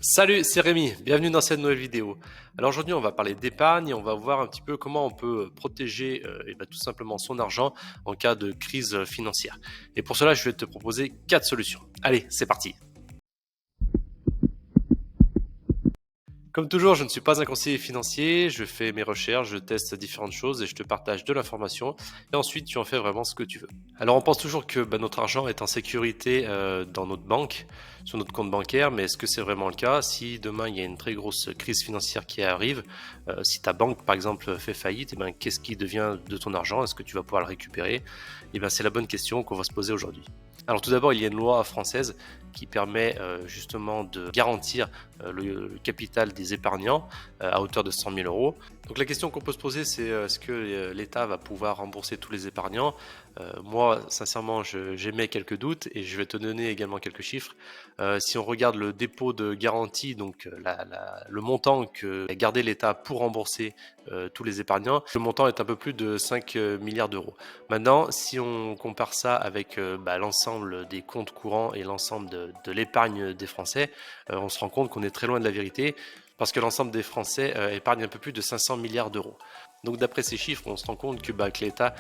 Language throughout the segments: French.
Salut, c'est Rémi, bienvenue dans cette nouvelle vidéo. Alors aujourd'hui on va parler d'épargne et on va voir un petit peu comment on peut protéger tout simplement son argent en cas de crise financière. Et pour cela je vais te proposer 4 solutions. Allez, c'est parti. Comme toujours, je ne suis pas un conseiller financier, je fais mes recherches, je teste différentes choses et je te partage de l'information et ensuite tu en fais vraiment ce que tu veux. Alors on pense toujours que notre argent est en sécurité dans notre banque, sur notre compte bancaire, mais est-ce que c'est vraiment le cas? Si demain il y a une très grosse crise financière qui arrive, si ta banque par exemple fait faillite, qu'est-ce qui devient de ton argent? Est-ce que tu vas pouvoir le récupérer? C'est la bonne question qu'on va se poser aujourd'hui. Alors tout d'abord, il y a une loi française qui permet justement de garantir le capital des épargnants à hauteur de 100 000 euros. Donc la question qu'on peut se poser, c'est est-ce que l'État va pouvoir rembourser tous les épargnants? Moi, sincèrement, j'émets quelques doutes et je vais te donner également quelques chiffres. Si on regarde le dépôt de garantie, donc le montant que a gardé l'État pour rembourser tous les épargnants, le montant est un peu plus de 5 milliards d'euros. Maintenant, si on compare ça avec l'ensemble des comptes courants et l'ensemble de l'épargne des Français, on se rend compte qu'on est très loin de la vérité parce que l'ensemble des Français épargnent un peu plus de 500 milliards d'euros. Donc d'après ces chiffres, on se rend compte que l'État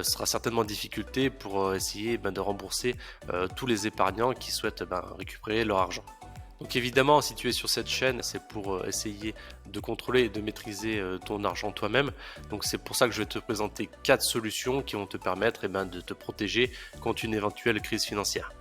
sera certainement en difficulté pour essayer de rembourser tous les épargnants qui souhaitent récupérer leur argent. Donc évidemment, si tu es sur cette chaîne, c'est pour essayer de contrôler et de maîtriser ton argent toi-même. Donc c'est pour ça que je vais te présenter 4 solutions qui vont te permettre de te protéger contre une éventuelle crise financière.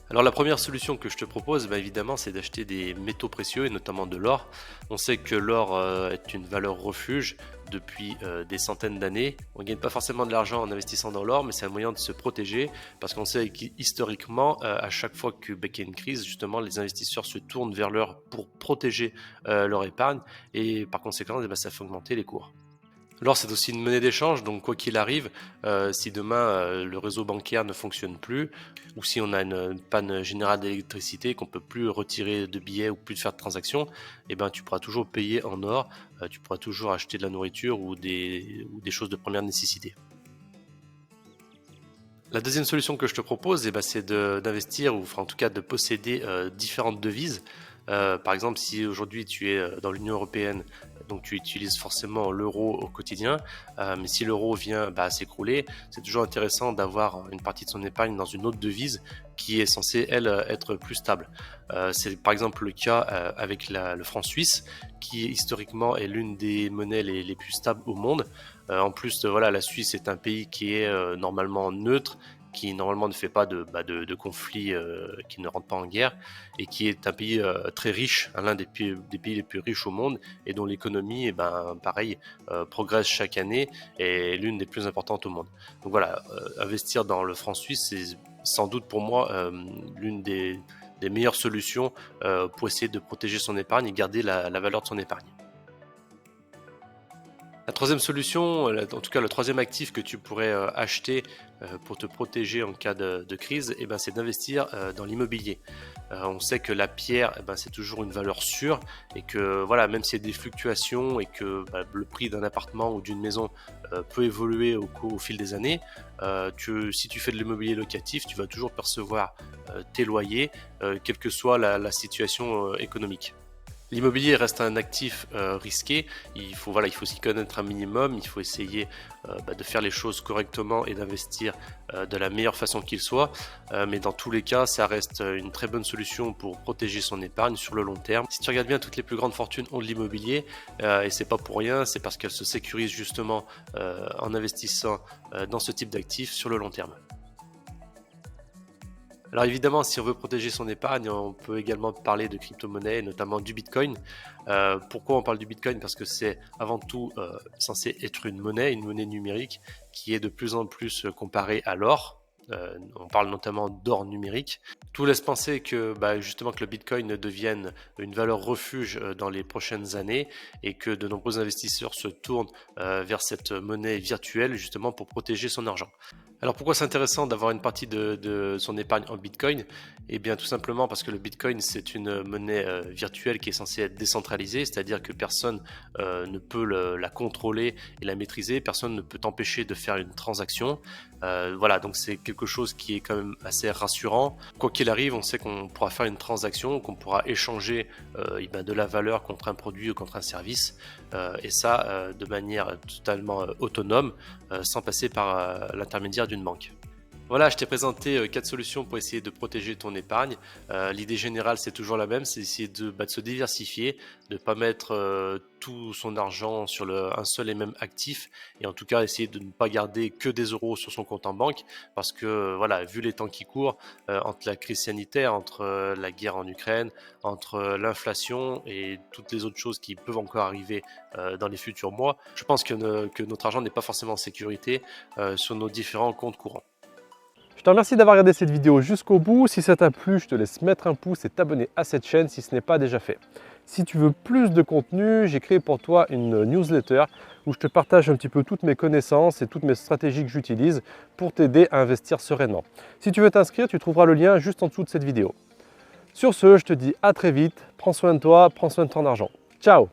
Alors la première solution que je te propose, évidemment, c'est d'acheter des métaux précieux et notamment de l'or. On sait que l'or est une valeur refuge depuis des centaines d'années. On ne gagne pas forcément de l'argent en investissant dans l'or, mais c'est un moyen de se protéger parce qu'on sait qu'historiquement, à chaque fois qu'il y a une crise, justement, les investisseurs se tournent vers l'or pour protéger leur épargne et par conséquent, ça fait augmenter les cours. L'or, c'est aussi une monnaie d'échange, donc quoi qu'il arrive, si demain le réseau bancaire ne fonctionne plus, ou si on a une panne générale d'électricité, qu'on peut plus retirer de billets ou plus faire de transactions, tu pourras toujours payer en or, tu pourras toujours acheter de la nourriture ou des choses de première nécessité. La deuxième solution que je te propose, c'est d'investir ou en tout cas de posséder différentes devises. Par exemple, si aujourd'hui tu es dans l'Union européenne, donc tu utilises forcément l'euro au quotidien, mais si l'euro vient à s'écrouler, c'est toujours intéressant d'avoir une partie de son épargne dans une autre devise qui est censée, elle, être plus stable. C'est par exemple le cas avec le franc suisse, qui historiquement est l'une des monnaies les plus stables au monde. En plus, la Suisse est un pays qui est normalement neutre, qui normalement ne fait pas de conflits, qui ne rentre pas en guerre, et qui est un pays très riche, l'un des pays les plus riches au monde, et dont l'économie, pareil, progresse chaque année et est l'une des plus importantes au monde. Donc voilà, investir dans le franc suisse, c'est sans doute pour moi l'une des meilleures solutions pour essayer de protéger son épargne et garder la valeur de son épargne. La troisième solution, en tout cas le troisième actif que tu pourrais acheter pour te protéger en cas de crise, c'est d'investir dans l'immobilier. On sait que la pierre, c'est toujours une valeur sûre et que même s'il y a des fluctuations et que le prix d'un appartement ou d'une maison peut évoluer au fil des années, si tu fais de l'immobilier locatif, tu vas toujours percevoir tes loyers, quelle que soit la situation économique. L'immobilier reste un actif risqué, il faut s'y connaître un minimum, il faut essayer de faire les choses correctement et d'investir de la meilleure façon qu'il soit, mais dans tous les cas, ça reste une très bonne solution pour protéger son épargne sur le long terme. Si tu regardes bien, toutes les plus grandes fortunes ont de l'immobilier, et c'est pas pour rien, c'est parce qu'elles se sécurisent justement en investissant dans ce type d'actifs sur le long terme. Alors évidemment, si on veut protéger son épargne, on peut également parler de crypto-monnaies, notamment du Bitcoin. Pourquoi on parle du Bitcoin? Parce que c'est avant tout censé être une monnaie numérique qui est de plus en plus comparée à l'or. On parle notamment d'or numérique. Tout laisse penser que justement que le Bitcoin devienne une valeur refuge dans les prochaines années et que de nombreux investisseurs se tournent vers cette monnaie virtuelle justement pour protéger son argent. Alors pourquoi c'est intéressant d'avoir une partie de son épargne en Bitcoin? Eh bien tout simplement parce que le Bitcoin c'est une monnaie virtuelle qui est censée être décentralisée, c'est-à-dire que personne ne peut la contrôler et la maîtriser, personne ne peut t'empêcher de faire une transaction. Voilà, donc c'est quelque chose qui est quand même assez rassurant. Quoi qu'il arrive, on sait qu'on pourra faire une transaction, qu'on pourra échanger de la valeur contre un produit ou contre un service, et ça de manière totalement autonome, sans passer par l'intermédiaire d'une banque. Voilà, je t'ai présenté 4 solutions pour essayer de protéger ton épargne. L'idée générale, c'est toujours la même, c'est essayer de se diversifier, de ne pas mettre tout son argent sur un seul et même actif, et en tout cas essayer de ne pas garder que des euros sur son compte en banque, parce que voilà, vu les temps qui courent, entre la crise sanitaire, entre la guerre en Ukraine, entre l'inflation et toutes les autres choses qui peuvent encore arriver dans les futurs mois, je pense que notre argent n'est pas forcément en sécurité sur nos différents comptes courants. Je te remercie d'avoir regardé cette vidéo jusqu'au bout. Si ça t'a plu, je te laisse mettre un pouce et t'abonner à cette chaîne si ce n'est pas déjà fait. Si tu veux plus de contenu, j'ai créé pour toi une newsletter où je te partage un petit peu toutes mes connaissances et toutes mes stratégies que j'utilise pour t'aider à investir sereinement. Si tu veux t'inscrire, tu trouveras le lien juste en dessous de cette vidéo. Sur ce, je te dis à très vite, prends soin de toi, prends soin de ton argent. Ciao!